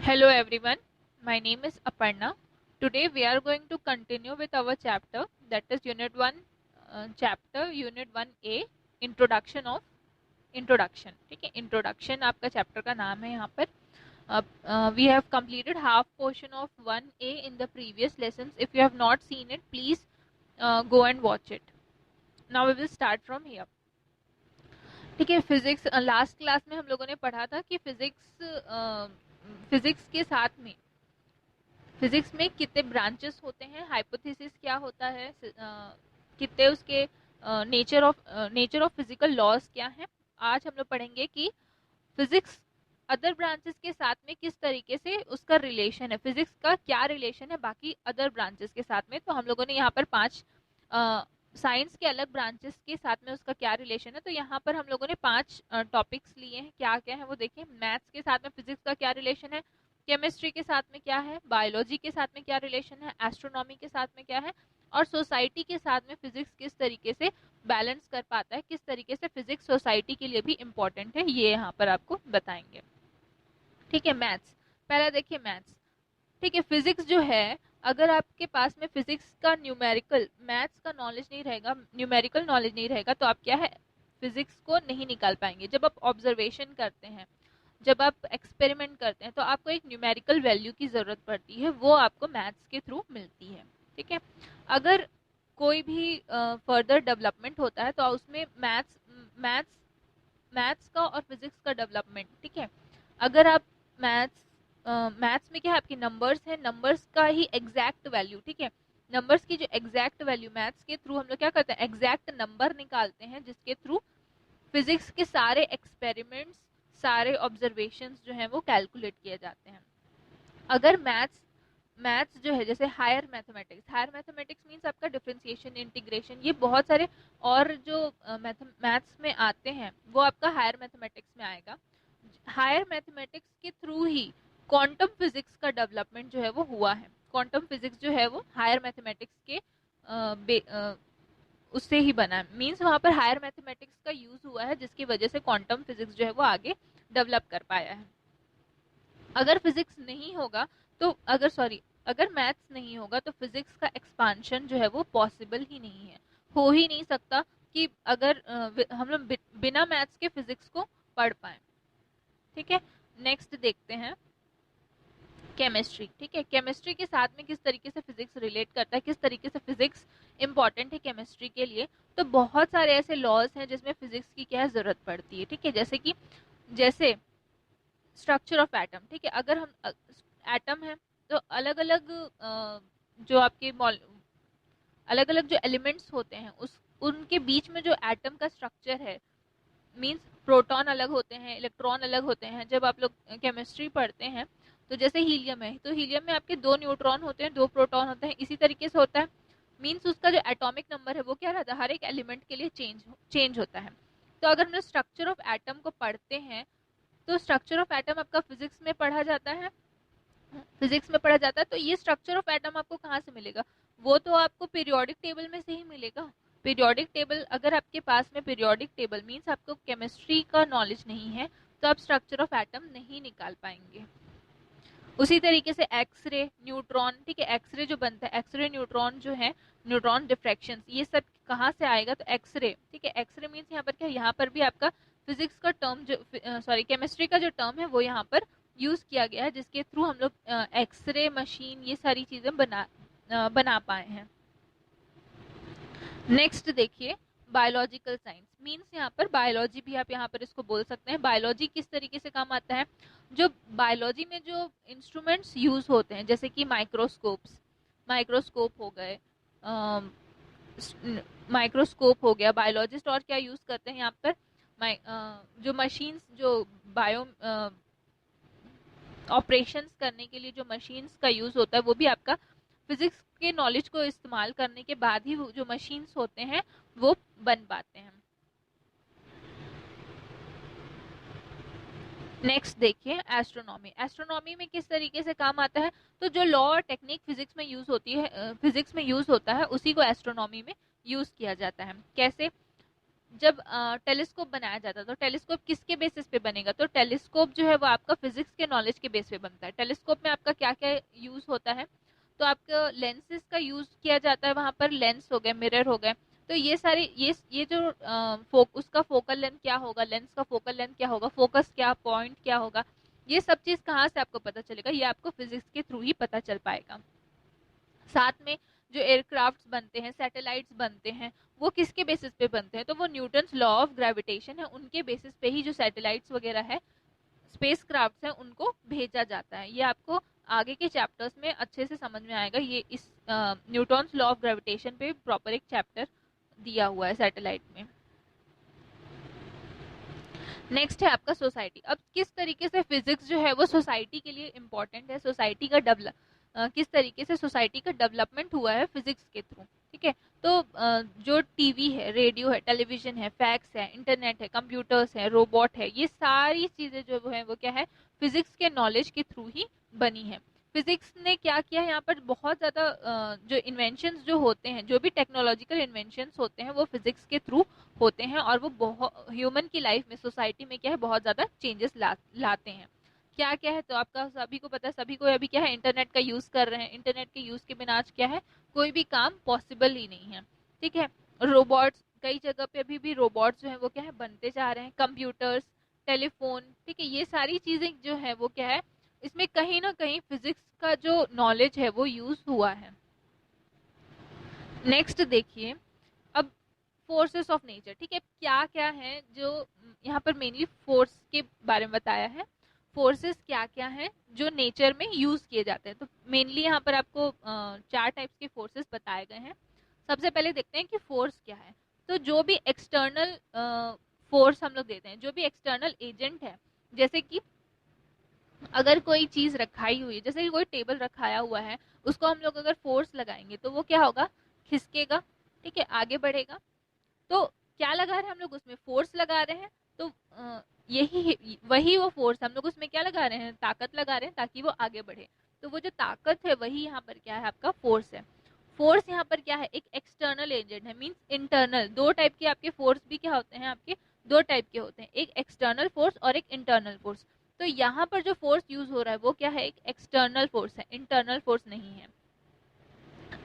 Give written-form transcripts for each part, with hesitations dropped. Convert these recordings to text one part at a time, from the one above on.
Hello everyone, my name is Aparna. Today we are going to continue with our chapter, that is Unit 1 Unit 1A Introduction of Introduction. ठीक है, Introduction आपका chapter का नाम है यहाँ पर. We have completed half portion of 1A in the previous lessons. If you have not seen it, please go and watch it. Now we will start from here. ठीक है, फिजिक्स लास्ट क्लास में हम लोगों ने पढ़ा था कि physics के साथ में फिजिक्स में कितने ब्रांचेस होते हैं, हाइपोथेसिस क्या होता है, कितने उसके नेचर ऑफ फिजिकल लॉज क्या है. आज हम लोग पढ़ेंगे कि फिजिक्स अदर ब्रांचेस के साथ में किस तरीके से उसका रिलेशन है, फिजिक्स का क्या रिलेशन है बाकी अदर ब्रांचेस के साथ में. तो हम लोगों ने यहाँ पर 5 साइंस के अलग ब्रांचेस के साथ में उसका क्या रिलेशन है. तो यहाँ पर हम लोगों ने 5 टॉपिक्स लिए हैं. क्या क्या है वो देखिए. मैथ्स के साथ में फिजिक्स का क्या रिलेशन है, केमिस्ट्री के साथ में क्या है, बायोलॉजी के साथ में क्या रिलेशन है, एस्ट्रोनॉमी के साथ में क्या है, और सोसाइटी के साथ में फिजिक्स किस तरीके से बैलेंस कर पाता है, किस तरीके से फिजिक्स सोसाइटी के लिए भी इम्पोर्टेंट है, ये यहाँ पर आपको बताएंगे. ठीक है, मैथ्स पहला देखिए. ठीक है, फिजिक्स जो है, अगर आपके पास में फिजिक्स का न्यूमेरिकल मैथ्स का नॉलेज नहीं रहेगा, न्यूमेरिकल नॉलेज नहीं रहेगा, तो आप क्या है फिजिक्स को नहीं निकाल पाएंगे. जब आप ऑब्जर्वेशन करते हैं, जब आप एक्सपेरिमेंट करते हैं, तो आपको एक न्यूमेरिकल वैल्यू की जरूरत पड़ती है, वो आपको मैथ्स के थ्रू मिलती है. ठीक है, अगर कोई भी फर्दर डेवलपमेंट होता है तो उसमें मैथ्स का और फिजिक्स का डेवलपमेंट. ठीक है, अगर आप मैथ्स में क्या है, आपके नंबर्स है, नंबर्स का ही एग्जैक्ट वैल्यू. ठीक है, नंबर्स की जो एग्जैक्ट वैल्यू मैथ्स के थ्रू हम लोग क्या करते हैं, एग्जैक्ट नंबर निकालते हैं, जिसके थ्रू फिजिक्स के सारे एक्सपेरिमेंट्स, सारे ऑब्जर्वेशंस जो हैं वो कैलकुलेट किए जाते हैं. अगर मैथ्स जो है, जैसे हायर मैथमेटिक्स मीन्स आपका डिफरेंशिएशन, इंटीग्रेशन, ये बहुत सारे और जो मैथ्स में आते हैं वो आपका हायर मैथमेटिक्स में आएगा. हायर मैथमेटिक्स के थ्रू ही क्वांटम फिजिक्स का डेवलपमेंट जो है वो हुआ है. क्वांटम फिजिक्स जो है वो हायर मैथमेटिक्स के उससे ही बना है. मीन्स वहाँ पर हायर मैथमेटिक्स का यूज हुआ है, जिसकी वजह से क्वांटम फिजिक्स जो है वो आगे डेवलप कर पाया है. अगर फिजिक्स नहीं होगा तो अगर मैथ्स नहीं होगा तो फिजिक्स का एक्सपांशन जो है वो पॉसिबल ही नहीं है, हो ही नहीं सकता कि अगर हम लोग बिना मैथ्स के फिजिक्स को पढ़ पाए. ठीक है, नेक्स्ट देखते हैं केमिस्ट्री. ठीक है, केमिस्ट्री के साथ में किस तरीके से फिजिक्स रिलेट करता है, किस तरीके से फिजिक्स इंपॉर्टेंट है केमिस्ट्री के लिए. तो बहुत सारे ऐसे लॉज हैं जिसमें फिजिक्स की क्या जरूरत पड़ती है. ठीक है, जैसे स्ट्रक्चर ऑफ एटम. ठीक है, अगर हम एटम है तो अलग अलग जो एलिमेंट्स होते हैं उनके बीच में जो एटम का स्ट्रक्चर है, मींस प्रोटॉन अलग होते हैं, इलेक्ट्रॉन अलग होते हैं. जब आप लोग केमिस्ट्री पढ़ते हैं तो जैसे हीलियम है, तो हीलियम में आपके 2 न्यूट्रॉन होते हैं, 2 प्रोटॉन होते हैं, इसी तरीके से होता है. मींस उसका जो एटॉमिक नंबर है वो क्या रहता है, हर एक एलिमेंट के लिए चेंज होता है. तो अगर हम स्ट्रक्चर ऑफ एटम को पढ़ते हैं तो स्ट्रक्चर ऑफ एटम आपका फिजिक्स में पढ़ा जाता है. तो ये स्ट्रक्चर ऑफ एटम आपको कहाँ से मिलेगा, वो तो आपको पीरियोडिक टेबल में से ही मिलेगा. पीरियोडिक टेबल, अगर आपके पास में पीरियोडिक टेबल मींस आपको केमिस्ट्री का नॉलेज नहीं है, तो आप स्ट्रक्चर ऑफ एटम नहीं निकाल पाएंगे. उसी तरीके से एक्सरे, न्यूट्रॉन. ठीक है, एक्सरे जो बनता है, एक्सरे न्यूट्रॉन जो है, न्यूट्रॉन डिफ्रैक्शन, ये सब कहाँ से आएगा, तो एक्सरे. ठीक है, एक्सरे मीन्स यहाँ पर क्या, यहाँ पर भी आपका फिजिक्स का टर्म जो केमिस्ट्री का जो टर्म है वो यहाँ पर यूज किया गया है, जिसके थ्रू हम लोग एक्सरे मशीन ये सारी चीजें बना पाए हैं. नेक्स्ट देखिए बायोलॉजिकल साइंस. मीन्स यहाँ पर बायोलॉजी भी आप यहाँ पर इसको बोल सकते हैं. बायोलॉजी किस तरीके से काम आता है, जो बायोलॉजी में जो इंस्ट्रूमेंट्स यूज होते हैं, जैसे कि माइक्रोस्कोप हो गए, माइक्रोस्कोप हो गया. बायोलॉजिस्ट और क्या यूज करते हैं यहाँ पर, जो मशीन्स, जो बायो ऑपरेशंस करने के लिए जो मशीन्स का यूज होता है, वो भी आपका फिजिक्स के नॉलेज को इस्तेमाल करने के बाद ही जो मशीन्स होते हैं वो बन पाते हैं. नेक्स्ट देखिए एस्ट्रोनॉमी में किस तरीके से काम आता है. तो जो लॉ और टेक्निक फिजिक्स में यूज होता है, उसी को एस्ट्रोनॉमी में यूज किया जाता है. कैसे, जब टेलीस्कोप बनाया जाता है तो टेलीस्कोप किसके बेसिस पे बनेगा, तो टेलीस्कोप जो है वो आपका फिजिक्स के नॉलेज के बेस पे बनता है। टेलीस्कोप में आपका क्या क्या यूज होता है, तो आपका लेंसेज का यूज किया जाता है, वहां पर लेंस हो गए, मिरर हो गए। तो ये सारे ये जो उसका फोकल लेंथ क्या होगा, लेंस का फोकल लेंथ क्या होगा, फोकस क्या, पॉइंट क्या होगा, ये सब चीज कहाँ से आपको पता चलेगा, ये आपको फिजिक्स के थ्रू ही पता चल पाएगा। साथ में जो एयरक्राफ्ट बनते हैं, सैटेलाइट्स बनते हैं, वो किसके बेसिस पे बनते हैं, तो वो न्यूटन्स लॉ ऑफ ग्रेविटेशन है, उनके बेसिस पे ही जो सैटेलाइट्स वगैरह है, स्पेस क्राफ्ट है, उनको भेजा जाता है। ये आपको आगे के चैप्टर्स में अच्छे से समझ में आएगा। ये इस न्यूटन्स लॉ ऑफ ग्रेविटेशन पे प्रॉपर एक चैप्टर दिया हुआ है सैटेलाइट में। नेक्स्ट है आपका सोसाइटी। अब किस तरीके से फिजिक्स जो है वो सोसाइटी के लिए इम्पोर्टेंट है, सोसाइटी का किस तरीके से सोसाइटी का डेवलपमेंट हुआ है फिजिक्स के थ्रू। ठीक है, तो जो टीवी है, रेडियो है, टेलीविजन है, फैक्स है, इंटरनेट है, कंप्यूटर्स है, रोबोट है, ये सारी चीजें जो है वो क्या है, फिजिक्स के नॉलेज के थ्रू ही बनी है। फिजिक्स ने क्या किया है, यहाँ पर बहुत ज्यादा जो इन्वेंशंस जो होते हैं, जो भी टेक्नोलॉजिकल इन्वेंशंस होते हैं, वो फिजिक्स के थ्रू होते हैं, और वो बहुत ह्यूमन की लाइफ में, सोसाइटी में क्या है, बहुत ज्यादा चेंजेस लाते हैं। क्या क्या है, तो आपका सभी को पता है, सभी को अभी क्या है, इंटरनेट का यूज कर रहे हैं। इंटरनेट के यूज के बिना आज क्या है, कोई भी काम पॉसिबल ही नहीं है। ठीक है, रोबोट्स, कई जगह पे अभी भी रोबोट्स जो है वो क्या है, बनते जा रहे हैं। कंप्यूटर्स, टेलीफोन, ठीक है, ये सारी चीजें जो है वो क्या है, इसमें कहीं ना कहीं फिजिक्स का जो नॉलेज है वो यूज हुआ है। नेक्स्ट देखिए, अब फोर्सेस ऑफ नेचर। ठीक है, क्या क्या है जो यहाँ पर मेनली फोर्स के बारे में बताया है। फोर्सेस क्या क्या हैं जो नेचर में यूज किए जाते हैं, तो मेनली यहाँ पर आपको चार टाइप्स के फोर्सेस बताए गए हैं। सबसे पहले देखते हैं कि फोर्स क्या है। तो जो भी एक्सटर्नल फोर्स हम लोग देते हैं, जो भी एक्सटर्नल एजेंट है, जैसे कि अगर कोई चीज रखाई हुई है, जैसे कि कोई टेबल रखाया हुआ है, उसको हम लोग अगर फोर्स लगाएंगे तो वो क्या होगा, खिसकेगा। ठीक है, आगे बढ़ेगा। तो क्या लगा रहे हैं हम लोग उसमें, फोर्स लगा रहे हैं। तो यही वही वो फोर्स हम लोग उसमें क्या लगा रहे हैं, ताकत लगा रहे हैं ताकि वो आगे बढ़े। तो वो जो ताकत है वही यहाँ पर क्या है, आपका फोर्स है। फोर्स यहाँ पर क्या है, एक एक्सटर्नल एजेंट है, मींस इंटरनल। दो टाइप के आपके फोर्स भी क्या होते हैं, आपके दो टाइप के होते हैं, एक एक्सटर्नल फोर्स और एक इंटरनल फोर्स। तो यहाँ पर जो फोर्स यूज हो रहा है वो क्या है, एक एक्सटर्नल फोर्स है, इंटरनल फोर्स नहीं है।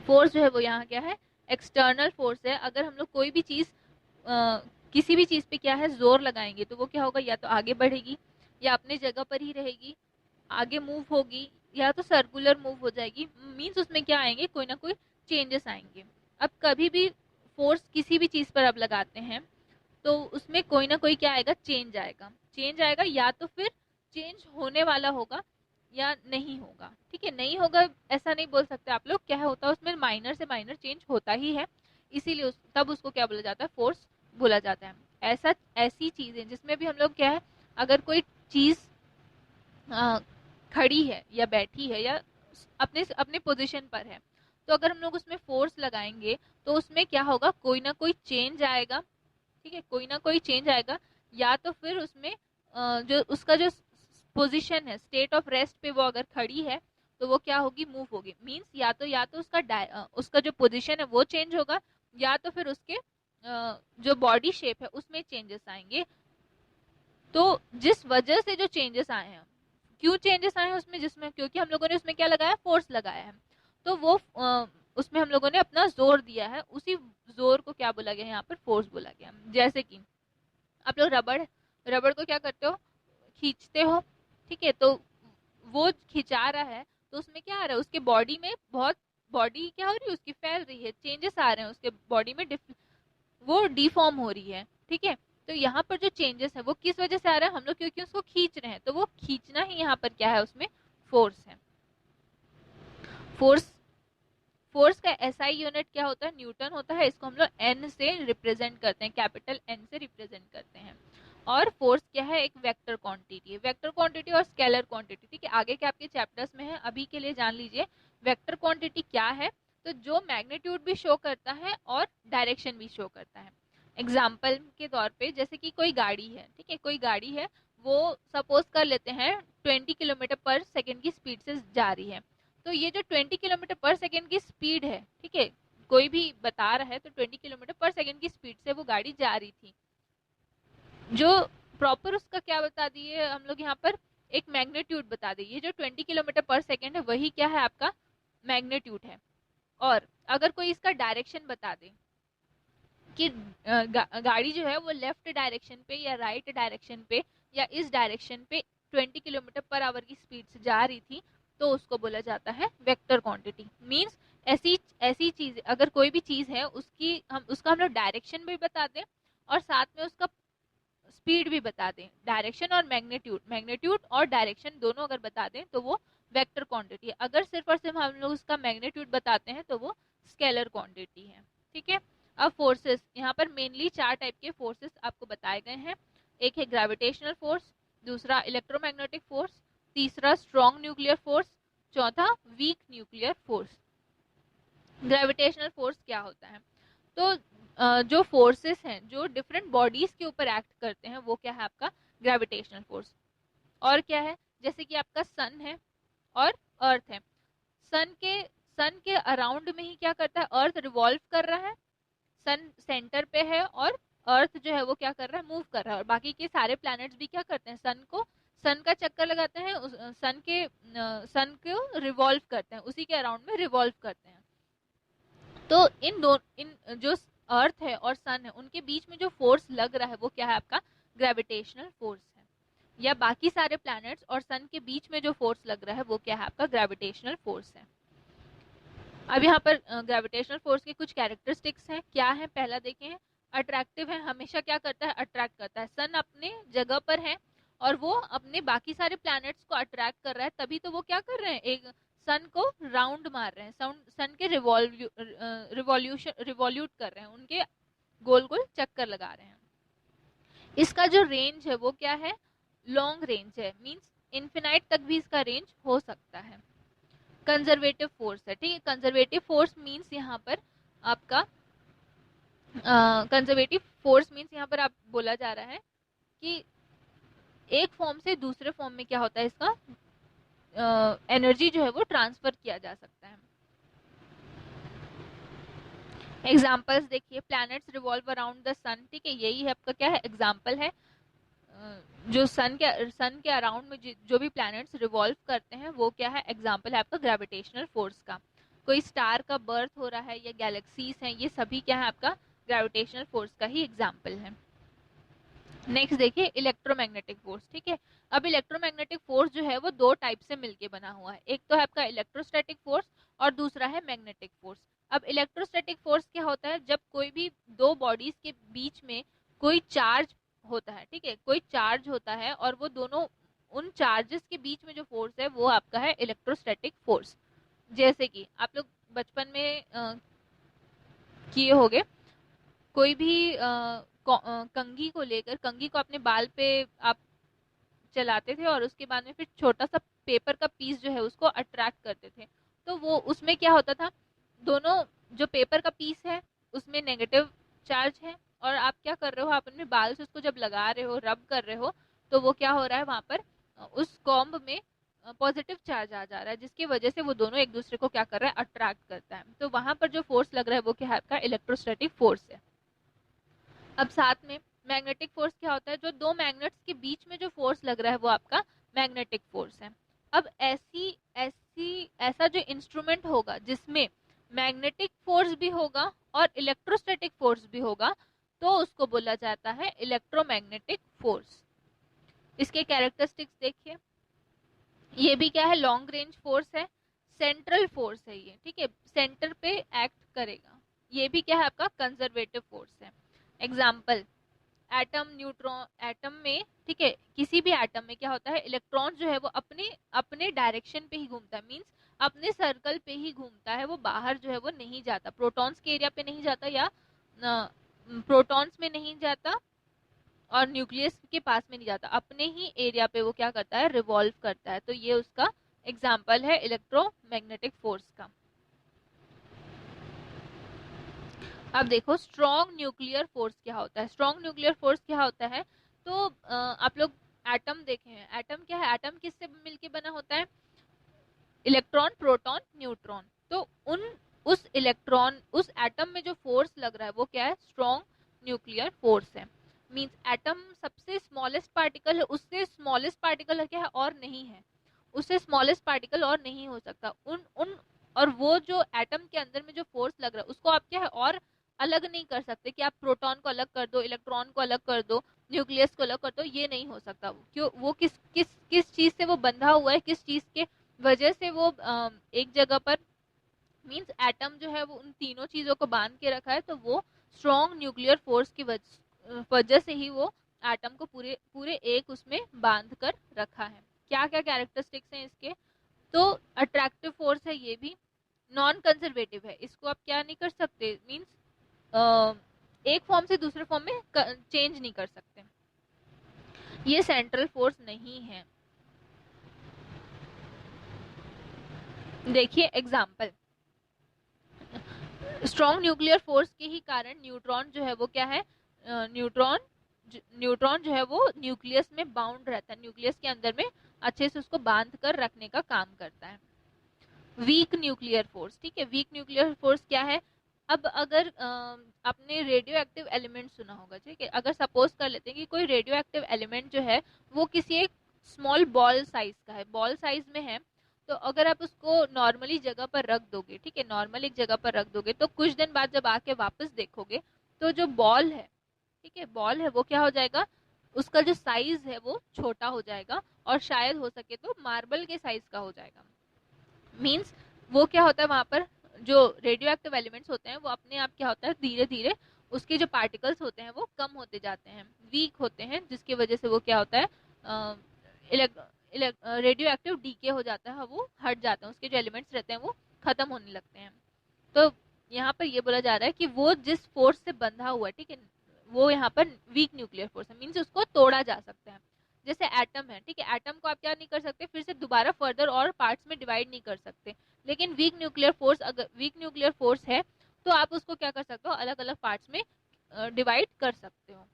फोर्स जो है वो यहाँ क्या है, एक्सटर्नल फोर्स है। अगर हम लोग कोई भी चीज किसी भी चीज पे क्या है, जोर लगाएंगे तो वो क्या होगा, या तो आगे बढ़ेगी, या अपने जगह पर ही रहेगी, आगे मूव होगी, या तो सर्कुलर मूव हो जाएगी। मींस उसमें क्या आएंगे, कोई ना कोई चेंजेस आएंगे। अब कभी भी फोर्स किसी भी चीज पर अब लगाते हैं तो उसमें कोई ना कोई क्या आएगा, चेंज आएगा। चेंज आएगा, या तो फिर चेंज होने वाला होगा या नहीं होगा। ठीक है, नहीं होगा ऐसा नहीं बोल सकते आप लोग, क्या होता है उसमें माइनर से माइनर चेंज होता ही है, इसीलिए तब उसको क्या बोला जाता है, फोर्स बोला जाता है। ऐसा ऐसी चीजें जिसमें भी हम लोग क्या है, अगर कोई चीज अ, खड़ी है या बैठी है या अपने अपने पोजीशन पर है, तो अगर हम लोग उसमें फोर्स लगाएंगे तो उसमें क्या होगा, कोई ना कोई चेंज आएगा। ठीक है, कोई ना कोई चेंज आएगा, या तो फिर उसमें जो उसका जो पोजीशन है, स्टेट ऑफ रेस्ट पे वो अगर खड़ी है तो वो क्या होगी, मूव होगी। मींस या तो उसका जो पोजीशन है वो चेंज होगा, या तो फिर उसके जो बॉडी शेप है उसमें चेंजेस आएंगे। तो जिस वजह से जो चेंजेस आए हैं, क्यों चेंजेस आए हैं उसमें, जिसमें क्योंकि हम लोगों ने उसमें क्या लगाया, फोर्स लगाया है। तो वो उसमें हम लोगों ने अपना जोर दिया है, उसी जोर को क्या बोला गया, यहाँ पर फोर्स बोला गया। जैसे कि आप लोग रबड़ रबड़ को क्या करते हो, खींचते हो। ठीक है, तो वो खिंचा रहा है तो उसमें क्या आ रहा है, उसके बॉडी में बहुत, बॉडी क्या हो रही है, उसकी फैल रही है, चेंजेस आ रहे हैं उसके बॉडी में, वो डिफॉर्म हो रही है। ठीक है, तो यहाँ पर जो चेंजेस है वो किस वजह से आ रहा है, हम लोग क्योंकि उसको खींच रहे हैं, तो वो खींचना ही यहाँ पर क्या है, उसमें फोर्स है। फोर्स फोर्स का एसआई यूनिट क्या होता है, न्यूटन होता है। इसको हम लोग एन से रिप्रेजेंट करते हैं, कैपिटल एन से रिप्रेजेंट करते हैं। और फोर्स क्या है, एक वेक्टर क्वांटिटी है, वेक्टर क्वांटिटी और स्केलर क्वांटिटी। ठीक है, आगे के आपके चैप्टर्स में है, अभी के लिए जान लीजिए वेक्टर क्वांटिटी क्या है। तो जो मैग्नीट्यूड भी शो करता है और डायरेक्शन भी शो करता है। एग्जाम्पल के तौर पे, जैसे कि कोई गाड़ी है, ठीक है, कोई गाड़ी है, वो सपोज कर लेते हैं 20 किलोमीटर पर सेकेंड की स्पीड से जा रही है। तो ये जो 20 किलोमीटर पर सेकेंड की स्पीड है, ठीक है, कोई भी बता रहा है तो 20 किलोमीटर पर सेकेंड की स्पीड से वो गाड़ी जा रही थी। जो प्रॉपर उसका क्या बता दिए हम लोग यहाँ पर, एक मैग्नीट्यूड बता दिए। ये जो 20 किलोमीटर पर सेकेंड है वही क्या है आपका मैग्नीट्यूड है। और अगर कोई इसका डायरेक्शन बता दे कि गाड़ी जो है वो लेफ्ट डायरेक्शन पे या राइट डायरेक्शन पे या इस डायरेक्शन पे 20 किलोमीटर पर आवर की स्पीड से जा रही थी, तो उसको बोला जाता है वेक्टर क्वांटिटी। मींस ऐसी ऐसी चीज, अगर कोई भी चीज है उसकी हम लोग डायरेक्शन भी बता दें और साथ में उसका स्पीड भी बता दें, डायरेक्शन और मैग्नीट्यूड और डायरेक्शन दोनों अगर बता दें तो वो वेक्टर क्वांटिटी है। अगर सिर्फ और सिर्फ हम लोग उसका मैग्नीट्यूड बताते हैं तो वो स्केलर क्वांटिटी है। ठीक है। अब फोर्सेस, यहाँ पर मेनली 4 टाइप के फोर्सेस आपको बताए गए हैं। एक है ग्रेविटेशनल फोर्स, दूसरा इलेक्ट्रोमैग्नेटिक फोर्स, तीसरा स्ट्रॉन्ग न्यूक्लियर फोर्स, चौथा weak nuclear force. Gravitational force क्या होता है? तो जो फोर्सेस हैं जो डिफरेंट बॉडीज के ऊपर एक्ट करते हैं वो क्या है आपका ग्रेविटेशनल फोर्स। और क्या है, जैसे कि आपका सन है और अर्थ है। सन के अराउंड में ही क्या करता है, अर्थ रिवॉल्व कर रहा है, सन सेंटर पे है और अर्थ जो है वो क्या कर रहा है, मूव कर रहा है। और बाकी के सारे प्लैनेट्स भी क्या करते हैं, सन का चक्कर लगाते हैं, सन को रिवॉल्व करते हैं, उसी के अराउंड में रिवॉल्व करते हैं। तो इन जो अर्थ है और सन है उनके बीच में जो फोर्स लग रहा है वो क्या है आपका ग्रेविटेशनल फोर्स है। या बाकी सारे प्लैनेट्स और सन के बीच में जो फोर्स लग रहा है वो क्या है आपका ग्रेविटेशनल फोर्स है। अब यहाँ पर ग्रेविटेशनल फोर्स के कुछ कैरेक्टरिस्टिक्स हैं, क्या है? पहला देखें, अट्रैक्टिव है, हमेशा क्या करता है, अट्रैक्ट करता है। सन अपने जगह पर है और वो अपने बाकी सारे प्लैनेट्स को अट्रैक्ट कर रहा है, तभी तो वो क्या कर रहे हैं, एक सन को राउंड मार रहे हैं, सन के रिवॉल्यूट कर रहे हैं, उनके गोल गोल चक्कर लगा रहे हैं। इसका जो रेंज है वो क्या है, लॉन्ग रेंज है, मींस इन्फिनाइट तक भी इसका रेंज हो सकता है। कंजर्वेटिव फोर्स है, ठीक है। कंजर्वेटिव फोर्स मींस यहाँ पर आपका कंजर्वेटिव फोर्स मींस यहाँ पर आप बोला जा रहा है कि एक फॉर्म से दूसरे फॉर्म में क्या होता है, इसका एनर्जी जो है वो ट्रांसफर किया जा सकता है। एग्जाम्पल्स देखिए, प्लैनेट्स रिवॉल्व अराउंड द सन, ठीक है, यही है आपका क्या है, एग्जाम्पल है। जो सन के अराउंड में जो भी प्लैनेट्स रिवॉल्व करते हैं वो क्या है, एग्जाम्पल है आपका ग्रेविटेशनल फोर्स का। कोई स्टार का बर्थ हो रहा है या गैलेक्सीज हैं, ये सभी क्या है आपका ग्रेविटेशनल फोर्स का ही एग्जाम्पल है। नेक्स्ट देखिए, इलेक्ट्रोमैग्नेटिक फोर्स, ठीक है। अब इलेक्ट्रोमैग्नेटिक फोर्स जो है वो 2 टाइप से मिलके बना हुआ है, एक तो है आपका इलेक्ट्रोस्टैटिक फोर्स और दूसरा है मैग्नेटिक फोर्स। अब इलेक्ट्रोस्टैटिक फोर्स क्या होता है, जब कोई भी 2 बॉडीज के बीच में कोई चार्ज होता है, ठीक है, कोई चार्ज होता है और वो दोनों, उन चार्जेस के बीच में जो फोर्स है वो आपका है इलेक्ट्रोस्टैटिक फोर्स। जैसे कि आप लोग बचपन में किए होंगे, कोई भी कंघी को लेकर, कंघी को अपने बाल पे आप चलाते थे और उसके बाद में फिर छोटा सा पेपर का पीस जो है उसको अट्रैक्ट करते थे, तो वो उसमें क्या होता था, दोनों जो पेपर का पीस है उसमें नेगेटिव चार्ज है और आप क्या कर रहे हो, आप अपने बाल से उसको जब लगा रहे हो, रब कर रहे हो, तो वो क्या हो रहा है, वहां पर उस कॉम्ब में पॉजिटिव चार्ज आ जा रहा है, जिसकी वजह से वो दोनों एक दूसरे को क्या कर रहा है, अट्रैक्ट करता है। तो वहां पर जो फोर्स लग रहा है वो क्या है आपका इलेक्ट्रोस्टैटिक फोर्स है। अब साथ में मैग्नेटिक फोर्स क्या होता है, जो 2 मैग्नेट्स के बीच में जो फोर्स लग रहा है वो आपका मैग्नेटिक फोर्स है। अब ऐसा जो इंस्ट्रूमेंट होगा जिसमें मैग्नेटिक फोर्स भी होगा और इलेक्ट्रोस्टैटिक फोर्स भी होगा, तो उसको बोला जाता है इलेक्ट्रोमैग्नेटिक फोर्स। इसके कैरेक्टरिस्टिक्स देखिए, ये भी क्या है, लॉन्ग रेंज फोर्स है, सेंट्रल फोर्स है ये, ठीक है, सेंटर पे एक्ट करेगा। ये भी क्या है आपका कंजर्वेटिव फोर्स है। एग्जाम्पल, एटम, न्यूट्रॉन, एटम में, ठीक है, किसी भी एटम में क्या होता है, इलेक्ट्रॉन जो है वो अपने अपने डायरेक्शन पे ही घूमता है, मींस अपने सर्कल पे ही घूमता है, वो बाहर जो है वो नहीं जाता, प्रोटॉन्स के एरिया पे नहीं जाता या प्रोटॉन्स में नहीं जाता और न्यूक्लियस के पास में नहीं जाता, अपने ही एरिया पे वो क्या करता है, रिवॉल्व करता है। तो ये उसका एग्जाम्पल है इलेक्ट्रोमैग्नेटिक फोर्स का। अब देखो स्ट्रॉन्ग न्यूक्लियर फोर्स क्या होता है। स्ट्रॉन्ग न्यूक्लियर फोर्स क्या होता है, तो आप लोग एटम देखे हैं, एटम क्या है, एटम किससे मिलके बना होता है, इलेक्ट्रॉन, प्रोटॉन, न्यूट्रॉन। तो उन उस इलेक्ट्रॉन, उस एटम में जो फोर्स लग रहा है वो क्या है, स्ट्रॉन्ग न्यूक्लियर फोर्स है। मींस एटम सबसे स्मॉलेस्ट पार्टिकल है, उससे स्मॉलेस्ट पार्टिकल क्या है और नहीं है, उससे स्मॉलेस्ट पार्टिकल और नहीं हो सकता। उन उन और वो जो एटम के अंदर में जो फोर्स लग रहा है उसको आप क्या है और अलग नहीं कर सकते कि आप प्रोटॉन को अलग कर दो, इलेक्ट्रॉन को अलग कर दो, न्यूक्लियस को अलग कर दो, ये नहीं हो सकता। क्यों, वो किस किस किस चीज से वो बंधा हुआ है, किस चीज के वजह से वो एक जगह पर, मींस एटम जो है वो उन तीनों चीजों को बांध के रखा है, तो वो स्ट्रॉन्ग न्यूक्लियर फोर्स की वजह से ही वो एटम को पूरे पूरे एक उसमें बांध कर रखा है। क्या क्या कैरेक्टरिस्टिक्स हैं इसके, तो अट्रैक्टिव फोर्स है ये भी, नॉन कंजर्वेटिव है, इसको आप क्या नहीं कर सकते, मींस एक फॉर्म से दूसरे फॉर्म में चेंज नहीं कर सकते, ये सेंट्रल फोर्स नहीं है। देखिए एग्जाम्पल, स्ट्रॉन्ग न्यूक्लियर फोर्स के ही कारण न्यूट्रॉन जो है वो क्या है, न्यूट्रॉन न्यूट्रॉन जो है वो न्यूक्लियस में बाउंड रहता है, न्यूक्लियस के अंदर में अच्छे से उसको बांध कर रखने का काम करता है। वीक न्यूक्लियर फोर्स, ठीक है, वीक न्यूक्लियर फोर्स क्या है, अब अगर आपने रेडियो एक्टिव एलिमेंट सुना होगा, ठीक है, अगर सपोज कर लेते हैं कि कोई रेडियो एक्टिव एलिमेंट जो है वो किसी एक स्मॉल बॉल साइज का है, बॉल साइज में है, तो अगर आप उसको नॉर्मली जगह पर रख दोगे, ठीक है, नॉर्मल एक जगह पर रख दोगे, तो कुछ दिन बाद जब आके वापस देखोगे तो जो बॉल है, ठीक है, बॉल है वो क्या हो जाएगा, उसका जो साइज है वो छोटा हो जाएगा और शायद हो सके तो मार्बल के साइज का हो जाएगा। मीन्स वो क्या होता है, वहां पर जो रेडियो एक्टिव एलिमेंट्स होते हैं वो अपने आप क्या होता है, धीरे धीरे उसके जो पार्टिकल्स होते हैं वो कम होते जाते हैं, वीक होते हैं, जिसकी वजह से वो क्या होता है, रेडियो एक्टिव डीके हो जाता है, वो हट जाते हैं, उसके जो एलिमेंट्स रहते हैं वो खत्म होने लगते हैं। तो यहाँ पर ये बोला जा रहा है कि वो जिस फोर्स से बंधा हुआ है, ठीक है, वो यहाँ पर वीक न्यूक्लियर फोर्स है, मीन्स उसको तोड़ा जा सकता है। जैसे एटम है, ठीक है, एटम को आप क्या नहीं कर सकते, फिर से दोबारा फर्दर और पार्ट्स में डिवाइड नहीं कर सकते, लेकिन वीक न्यूक्लियर फोर्स, अगर वीक न्यूक्लियर फोर्स है तो आप उसको क्या कर सकते हो, अलग अलग पार्ट्स में डिवाइड कर सकते हो।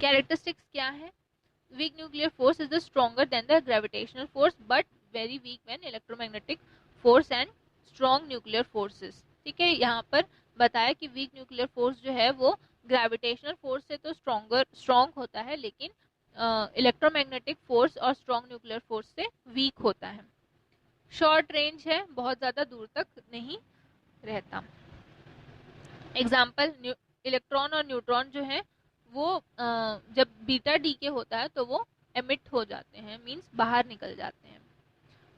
कैरेक्टरिस्टिक्स क्या है, weak nuclear force is the stronger than the gravitational force but very weak when electromagnetic force and strong nuclear forces। ठीक है, यहाँ पर बताया कि वीक न्यूक्लियर फोर्स जो है वो ग्रेविटेशनल फोर्स से तो स्ट्रॉन्ग होता है, लेकिन इलेक्ट्रोमैग्नेटिक फोर्स और स्ट्रॉन्ग न्यूक्लियर फोर्स से वीक होता है। शॉर्ट रेंज है, बहुत ज्यादा दूर तक नहीं रहता। एग्जाम्पल, इलेक्ट्रॉन और न्यूट्रॉन जो है वो जब बीटा डीके होता है तो वो एमिट हो जाते हैं, मींस बाहर निकल जाते हैं।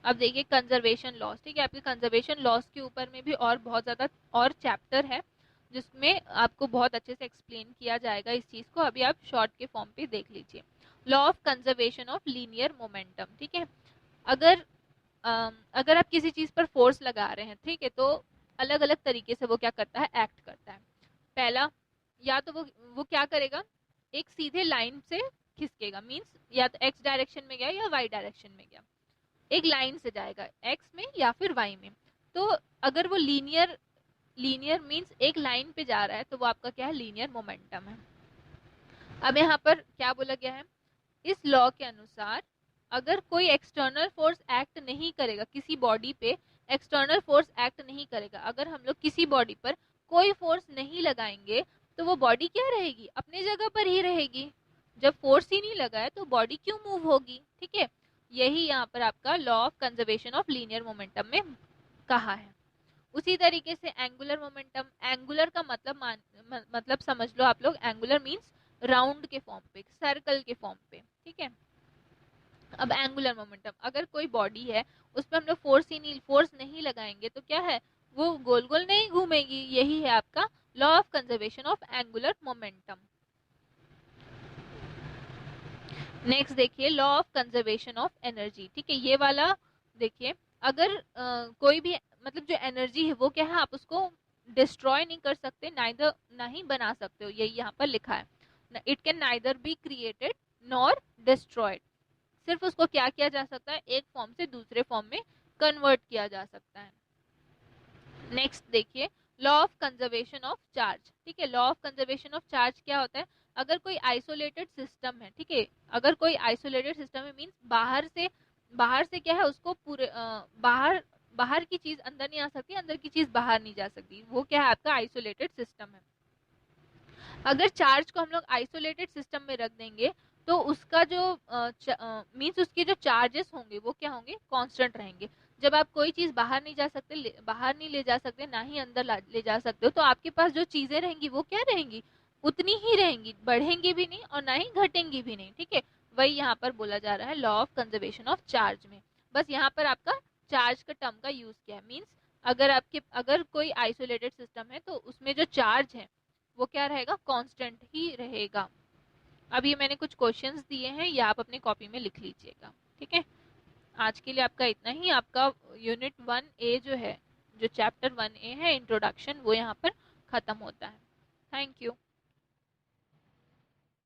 अब देखिए कंजर्वेशन लॉस, ठीक है, आपके कंजर्वेशन लॉस के ऊपर में भी और बहुत ज्यादा और चैप्टर है जिसमें आपको बहुत अच्छे से एक्सप्लेन किया जाएगा इस चीज को, अभी आप शॉर्ट के फॉर्म पे देख लीजिए। Law of conservation of linear momentum, ठीक है, अगर अगर आप किसी चीज पर फोर्स लगा रहे हैं, ठीक है, तो अलग अलग तरीके से वो क्या करता है, एक्ट करता है। पहला, या तो वो क्या करेगा, एक सीधे लाइन से खिसकेगा, मींस या तो एक्स डायरेक्शन में गया या वाई डायरेक्शन में गया, एक लाइन से जाएगा एक्स में या फिर वाई में। तो अगर वो लीनियर मींस एक लाइन पे जा रहा है तो वो आपका क्या है, लीनियर मोमेंटम है। अब यहाँ पर क्या बोला गया है, इस लॉ के अनुसार अगर कोई एक्सटर्नल फोर्स एक्ट नहीं करेगा किसी बॉडी पे, एक्सटर्नल फोर्स एक्ट नहीं करेगा, अगर हम लोग किसी बॉडी पर कोई फोर्स नहीं लगाएंगे तो वो बॉडी क्या रहेगी, अपनी जगह पर ही रहेगी। जब फोर्स ही नहीं लगा है तो बॉडी क्यों मूव होगी, ठीक है, यही यहाँ पर आपका law of conservation of linear momentum में कहा है। उसी तरीके से एंगुलर मोमेंटम, एंगुलर का मतलब समझ लो आप लोग, एंगुलर मींस राउंड के फॉर्म पे, सर्कल के फॉर्म पे, ठीक है। अब एंगुलर मोमेंटम, अगर कोई बॉडी है उस पर हम लोग फोर्स नहीं लगाएंगे तो क्या है, वो गोल गोल नहीं घूमेगी, यही है आपका law of conservation of angular momentum. Next देखिए, law of conservation of energy, ठीक है, ये वाला देखिए, अगर कोई भी मतलब जो एनर्जी है वो क्या है, आप उसको डिस्ट्रॉय नहीं कर सकते, नाइदर ना ही बना सकते हो, यही यहाँ पर लिखा है, it can neither be created nor destroyed, सिर्फ उसको क्या किया जा सकता है, एक फॉर्म से दूसरे फॉर्म में कन्वर्ट किया जा सकता है। नेक्स्ट देखिए, law of conservation of charge, ठीक है, law of conservation of charge क्या होता है, अगर कोई आइसोलेटेड सिस्टम है, ठीक है, अगर कोई आइसोलेटेड सिस्टम है मींस बाहर से क्या है उसको पूरे बाहर बाहर की चीज अंदर नहीं आ सकती, अंदर की चीज बाहर नहीं जा सकती, वो क्या है आपका आइसोलेटेड सिस्टम है। अगर चार्ज को हम लोग आइसोलेटेड सिस्टम में रख देंगे तो उसका जो मीन्स उसके जो चार्जेस होंगे वो क्या होंगे, कांस्टेंट रहेंगे। जब आप कोई चीज बाहर नहीं जा सकते, बाहर नहीं ले जा सकते, ना ही अंदर ले जा सकते हो, तो आपके पास जो चीजें रहेंगी वो क्या रहेंगी, उतनी ही रहेंगी, बढ़ेंगी भी नहीं और ना ही घटेंगी भी नहीं। ठीक है, वही यहाँ पर बोला जा रहा है law of conservation of charge में। बस यहाँ पर आपका चार्ज का टर्म का यूज किया है। मीन्स अगर कोई आइसोलेटेड सिस्टम है तो उसमें जो चार्ज है वो क्या रहेगा, कांस्टेंट ही रहेगा। अब ये मैंने कुछ क्वेश्चंस दिए हैं, ये आप अपनी कॉपी में लिख लीजिएगा। ठीक है, आज के लिए आपका इतना ही। आपका यूनिट 1A जो है, जो चैप्टर 1A है इंट्रोडक्शन, वो यहाँ पर खत्म होता है। Thank you.